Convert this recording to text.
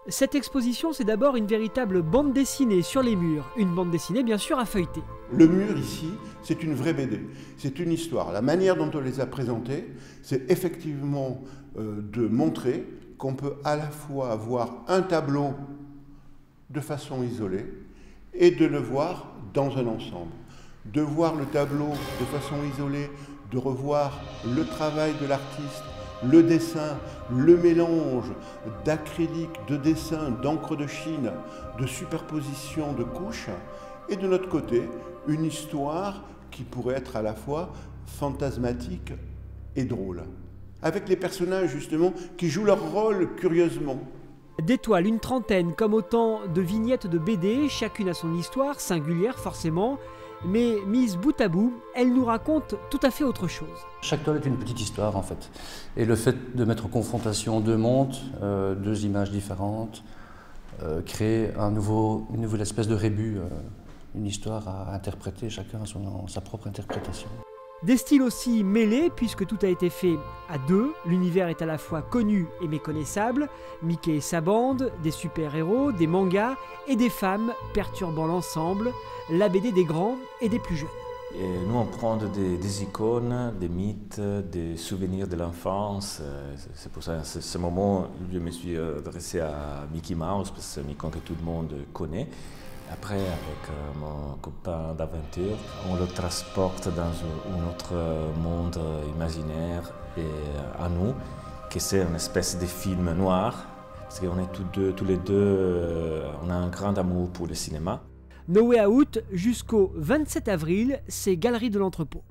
Cette exposition, c'est d'abord une véritable bande dessinée sur les murs. Une bande dessinée, bien sûr, à feuilleter. Le mur, ici, c'est une vraie BD. C'est une histoire. La manière dont on les a présentées, c'est effectivement de montrer qu'on peut à la fois voir un tableau de façon isolée et de le voir dans un ensemble. De voir le tableau de façon isolée, de revoir le travail de l'artiste, le dessin, le mélange d'acrylique, de dessin, d'encre de Chine, de superposition de couches, et de notre côté, une histoire qui pourrait être à la fois fantasmatique et drôle. Avec les personnages justement qui jouent leur rôle curieusement. Des toiles, une trentaine, comme autant de vignettes de BD, chacune a son histoire, singulière forcément, mais mise bout à bout, elle nous raconte tout à fait autre chose. Chaque toile est une petite histoire en fait. Et le fait de mettre en confrontation deux mondes, deux images différentes, crée une nouvelle espèce de rébus, une histoire à interpréter, chacun a sa propre interprétation. Des styles aussi mêlés, puisque tout a été fait à deux. L'univers est à la fois connu et méconnaissable. Mickey et sa bande, des super-héros, des mangas et des femmes perturbant l'ensemble. La BD des grands et des plus jeunes. Et nous, on prend des icônes, des mythes, des souvenirs de l'enfance. C'est pour ça, à ce moment, je me suis adressé à Mickey Mouse, parce que c'est un icône que tout le monde connaît. Après, avec mon copain d'aventure, on le transporte dans un autre monde imaginaire et à nous, que c'est une espèce de film noir, parce qu'on est tous les deux, on a un grand amour pour le cinéma. No Way Out jusqu'au 27 avril, c'est Galeries de l'Entrepôt.